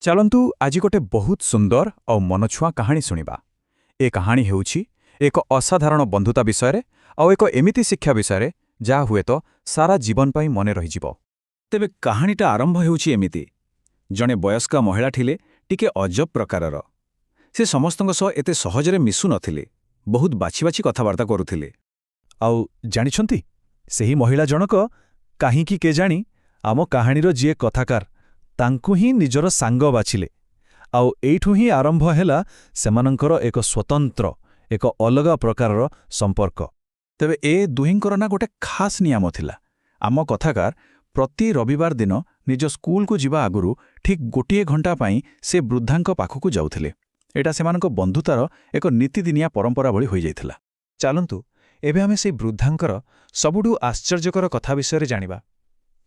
ଚାଲନ୍ତୁ ଆଜି ଗୋଟେ ବହୁତ ସୁନ୍ଦର ଆଉ ମନଛୁଆଁ କାହାଣୀ ଶୁଣିବା। ଏ କାହାଣୀ ହେଉଛି ଏକ ଅସାଧାରଣ ବନ୍ଧୁତା ବିଷୟରେ ଆଉ ଏକ ଏମିତି ଶିକ୍ଷା ବିଷୟରେ ଯାହା ହୁଏତ ସାରା ଜୀବନ ପାଇଁ ମନେ ରହିଯିବ। ତେବେ କାହାଣୀଟା ଆରମ୍ଭ ହେଉଛି ଏମିତି। ଜଣେ ବୟସ୍କା ମହିଳା ଥିଲେ, ଟିକେ ଅଜବ ପ୍ରକାରର। ସେ ସମସ୍ତଙ୍କ ସହ ଏତେ ସହଜରେ ମିଶୁ ନଥିଲେ, ବହୁତ ବାଛି ବାଛି କଥାବାର୍ତ୍ତା କରୁଥିଲେ। ଆଉ ଜାଣିଛନ୍ତି, ସେହି ମହିଳା ଜଣକ କାହିଁକି କେଜାଣି ଆମ କାହାଣୀର ଯିଏ କଥାକାର ତାଙ୍କୁ ହିଁ ନିଜର ସାଙ୍ଗ ବାଛିଲେ। ଆଉ ଏଇଠୁ ହିଁ ଆରମ୍ଭ ହେଲା ସେମାନଙ୍କର ଏକ ସ୍ୱତନ୍ତ୍ର, ଏକ ଅଲଗା ପ୍ରକାରର ସମ୍ପର୍କ। ତେବେ ଏ ଦୁହିଁଙ୍କର ନା ଗୋଟେ ଖାସ୍ ନିୟମ ଥିଲା। ଆମ କଥାକାର ପ୍ରତି ରବିବାର ଦିନ ନିଜ ସ୍କୁଲକୁ ଯିବା ଆଗରୁ ଠିକ୍ ଗୋଟିଏ ଘଣ୍ଟା ପାଇଁ ସେ ବୃଦ୍ଧାଙ୍କ ପାଖକୁ ଯାଉଥିଲେ। ଏଇଟା ସେମାନଙ୍କ ବନ୍ଧୁତାର ଏକ ନୀତିଦିନିଆ ପରମ୍ପରା ଭଳି ହୋଇଯାଇଥିଲା। ଚାଲନ୍ତୁ ଏବେ ଆମେ ସେହି ବୃଦ୍ଧାଙ୍କର ସବୁଠୁ ଆଶ୍ଚର୍ଯ୍ୟକର କଥା ବିଷୟରେ ଜାଣିବା।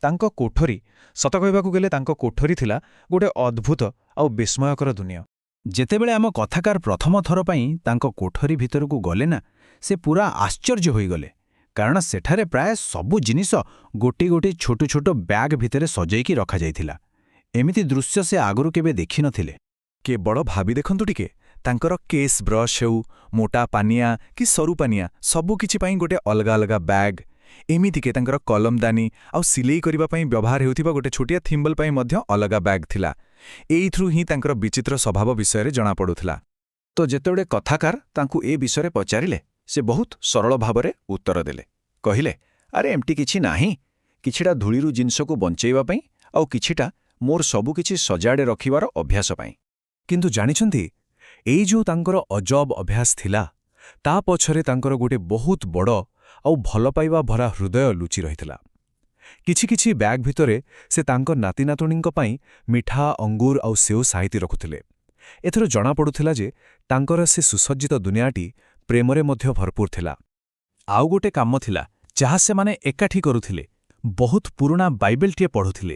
ତାଙ୍କ କୋଠରୀ, ସତ କହିବାକୁ ଗଲେ ତାଙ୍କ କୋଠରୀ ଥିଲା ଗୋଟେ ଅଦ୍ଭୁତ ଆଉ ବିସ୍ମୟକର ଦୁନିଆ। ଯେତେବେଳେ ଆମ କଥାକାର ପ୍ରଥମ ଥର ପାଇଁ ତାଙ୍କ କୋଠରୀ ଭିତରକୁ ଗଲେ ନା, ସେ ପୁରା ଆଶ୍ଚର୍ଯ୍ୟ ହୋଇଗଲେ। କାରଣ ସେଠାରେ ପ୍ରାୟ ସବୁ ଜିନିଷ ଗୋଟି ଗୋଟି ଛୋଟ ଛୋଟ ବ୍ୟାଗ୍ ଭିତରେ ସଜେଇକି ରଖାଯାଇଥିଲା। ଏମିତି ଦୃଶ୍ୟ ସେ ଆଗରୁ କେବେ ଦେଖିନଥିଲେ। କେବଳ ଭାବି ଦେଖନ୍ତୁ ଟିକେ, ତାଙ୍କର କେସ୍ ବ୍ରଶ ହେଉ, ମୋଟା ପାନିଆ କି ସରୁ ପାନିଆ, ସବୁକିଛି ପାଇଁ ଗୋଟେ ଅଲଗା ଅଲଗା ବ୍ୟାଗ୍। ଏମିତିକି ତାଙ୍କର କଲମଦାନୀ ଆଉ ସିଲେଇ କରିବା ପାଇଁ ବ୍ୟବହାର ହେଉଥିବା ଗୋଟେ ଛୋଟିଆ ଥିମ୍ବଲ ପାଇଁ ମଧ୍ୟ ଅଲଗା ବ୍ୟାଗ୍ ଥିଲା। ଏଇଥିରୁ ହିଁ ତାଙ୍କର ବିଚିତ୍ର ସ୍ୱଭାବ ବିଷୟରେ ଜଣାପଡ଼ୁଥିଲା। ତ ଯେତେବେଳେ କଥାକାର ତାଙ୍କୁ ଏ ବିଷୟରେ ପଚାରିଲେ, ସେ ବହୁତ ସରଳ ଭାବରେ ଉତ୍ତର ଦେଲେ। କହିଲେ, ଆରେ ଏମିତି କିଛି ନାହିଁ, କିଛିଟା ଧୂଳିରୁ ଜିନିଷକୁ ବଞ୍ଚେଇବା ପାଇଁ ଆଉ କିଛିଟା ମୋର ସବୁକିଛି ସଜାଡ଼େ ରଖିବାର ଅଭ୍ୟାସ ପାଇଁ। କିନ୍ତୁ ଜାଣିଛନ୍ତି, ଏଇ ଯେଉଁ ତାଙ୍କର ଅଜବ ଅଭ୍ୟାସ ଥିଲା, ତା ପଛରେ ତାଙ୍କର ଗୋଟେ ବହୁତ ବଡ଼ ଆଉ ଭଲପାଇବା ଭରା ହୃଦୟ ଲୁଚି ରହିଥିଲା। କିଛି କିଛି ବ୍ୟାଗ୍ ଭିତରେ ସେ ତାଙ୍କ ନାତିନାତୁଣୀଙ୍କ ପାଇଁ ମିଠା, ଅଙ୍ଗୁର ଆଉ ସେଓ ସାଇତି ରଖୁଥିଲେ। ଏଥର ଜଣାପଡ଼ୁଥିଲା ଯେ ତାଙ୍କର ସେ ସୁସଜ୍ଜିତ ଦୁନିଆଟି ପ୍ରେମରେ ମଧ୍ୟ ଭରପୁର ଥିଲା। ଆଉ ଗୋଟେ କାମ ଥିଲା ଯାହା ସେମାନେ ଏକାଠି କରୁଥିଲେ। ବହୁତ ପୁରୁଣା ବାଇବେଲଟିଏ ପଢ଼ୁଥିଲେ।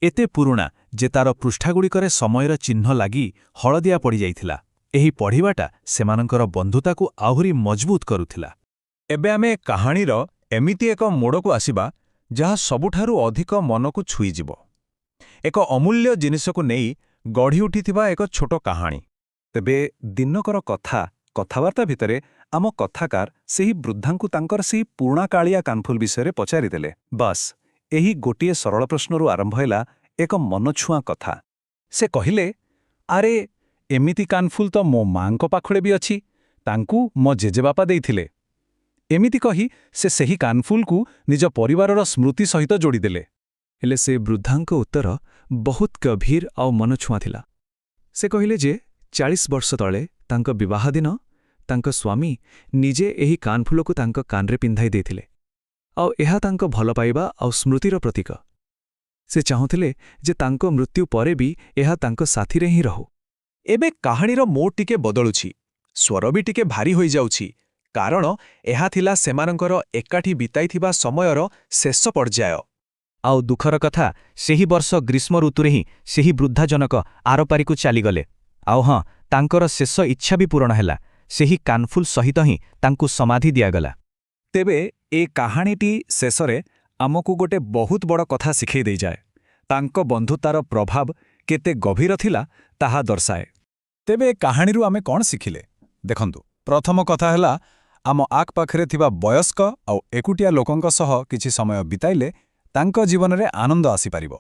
ଏତେ ପୁରୁଣା ଯେ ତାର ପୃଷ୍ଠାଗୁଡ଼ିକରେ ସମୟର ଚିହ୍ନ ଲାଗି ହଳଦିଆ ପଡ଼ିଯାଇଥିଲା। ଏହି ପଢ଼ିବାଟା ସେମାନଙ୍କର ବନ୍ଧୁତାକୁ ଆହୁରି ମଜବୁତ କରୁଥିଲା। ଏବେ ଆମେ କାହାଣୀର ଏମିତି ଏକ ମୋଡ଼କୁ ଆସିବା ଯାହା ସବୁଠାରୁ ଅଧିକ ମନକୁ ଛୁଇଁଯିବ। ଏକ ଅମୂଲ୍ୟ ଜିନିଷକୁ ନେଇ ଗଢ଼ି ଉଠିଥିବା ଏକ ଛୋଟ କାହାଣୀ। ତେବେ ଦିନକର କଥାବାର୍ତ୍ତା ଭିତରେ ଆମ କଥାକାର ସେହି ବୃଦ୍ଧାଙ୍କୁ ତାଙ୍କର ସେହି ପୁରୁଣାକାଳିଆ କାନଫୁଲ ବିଷୟରେ ପଚାରିଦେଲେ। ବାସ୍, ଏହି ଗୋଟିଏ ସରଳ ପ୍ରଶ୍ନରୁ ଆରମ୍ଭ ହେଲା ଏକ ମନଛୁଆଁ କଥା। ସେ କହିଲେ, ଆରେ ଏମିତି କାନଫୁଲ ତ ମୋ ମାଙ୍କ ପାଖରେ ବି ଅଛି, ତାଙ୍କୁ ମୋ ଜେଜେବାପା ଦେଇଥିଲେ। ଏମିତି କହି ସେ ସେହି କାନଫୁଲକୁ ନିଜ ପରିବାରର ସ୍ମୃତି ସହିତ ଯୋଡ଼ିଦେଲେ। ହେଲେ ସେ ବୃଦ୍ଧାଙ୍କ ଉତ୍ତର ବହୁତ ଗଭୀର ଆଉ ମନଛୁଆଁ ଥିଲା। ସେ କହିଲେ ଯେ 40 ବର୍ଷ ତଳେ ତାଙ୍କ ବିବାହ ଦିନ ତାଙ୍କ ସ୍ୱାମୀ ନିଜେ ଏହି କାନଫୁଲକୁ ତାଙ୍କ କାନରେ ପିନ୍ଧାଇ ଦେଇଥିଲେ। ଆଉ ଏହା ତାଙ୍କ ଭଲପାଇବା ଆଉ ସ୍ମୃତିର ପ୍ରତୀକ। ସେ ଚାହୁଁଥିଲେ ଯେ ତାଙ୍କ ମୃତ୍ୟୁ ପରେ ବି ଏହା ତାଙ୍କ ସାଥିରେ ହିଁ ରହୁ। ଏବେ କାହାଣୀର ମୋଡ଼ ଟିକେ ବଦଳୁଛି, ସ୍ୱର ବି ଟିକେ ଭାରି ହୋଇଯାଉଛି, କାରଣ ଏହା ଥିଲା ସେମାନଙ୍କର ଏକାଠି ବିତାଇଥିବା ସମୟର ଶେଷ ପର୍ଯ୍ୟାୟ। ଆଉ ଦୁଃଖର କଥା, ସେହି ବର୍ଷ ଗ୍ରୀଷ୍ମ ଋତୁରେ ହିଁ ସେହି ବୃଦ୍ଧା ଜଣକ ଆରପାରିକୁ ଚାଲିଗଲେ। ଆଉ ହଁ, ତାଙ୍କର ଶେଷ ଇଚ୍ଛା ବି ପୂରଣ ହେଲା। ସେହି କାନଫୁଲ ସହିତ ହିଁ ତାଙ୍କୁ ସମାଧି ଦିଆଗଲା। ତେବେ ଏ କାହାଣୀଟି ଶେଷରେ ଆମକୁ ଗୋଟେ ବହୁତ ବଡ଼ କଥା ଶିଖେଇ ଦେଇଯାଏ। ତାଙ୍କ ବନ୍ଧୁତାର ପ୍ରଭାବ କେତେ ଗଭୀର ଥିଲା ତାହା ଦର୍ଶାଏ। ତେବେ ଏ କାହାଣୀରୁ ଆମେ କ'ଣ ଶିଖିଲେ? ଦେଖନ୍ତୁ, ପ୍ରଥମ କଥା ହେଲା, ଆମ ଆଖପାଖରେ ଥିବା ବୟସ୍କ ଆଉ ଏକୁଟିଆ ଲୋକଙ୍କ ସହ କିଛି ସମୟ ବିତାଇଲେ ତାଙ୍କ ଜୀବନରେ ଆନନ୍ଦ ଆସିପାରିବ।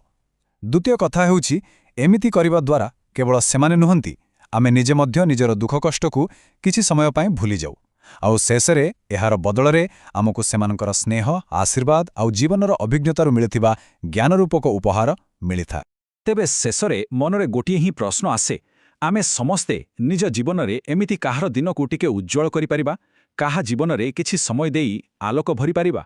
ଦ୍ୱିତୀୟ କଥା ହେଉଛି, ଏମିତି କରିବା ଦ୍ୱାରା କେବଳ ସେମାନେ ନୁହନ୍ତି, ଆମେ ନିଜେ ମଧ୍ୟ ନିଜର ଦୁଃଖ କଷ୍ଟକୁ କିଛି ସମୟ ପାଇଁ ଭୁଲିଯାଉ। ଆଉ ଶେଷରେ ଏହାର ବଦଳରେ ଆମକୁ ସେମାନଙ୍କର ସ୍ନେହ, ଆଶୀର୍ବାଦ ଆଉ ଜୀବନର ଅଭିଜ୍ଞତାରୁ ମିଳିଥିବା ଜ୍ଞାନରୂପକ ଉପହାର ମିଳିଥାଏ। ତେବେ ଶେଷରେ ମନରେ ଗୋଟିଏ ହିଁ ପ୍ରଶ୍ନ ଆସେ, ଆମେ ସମସ୍ତେ ନିଜ ଜୀବନରେ ଏମିତି କାହାର ଦିନକୁ ଟିକେ ଉଜ୍ଜ୍ୱଳ କରିପାରିବା? କାହା ଜୀବନରେ କିଛି ସମୟ ଦେଇ ଆଲୋକ ଭରିପାରିବା?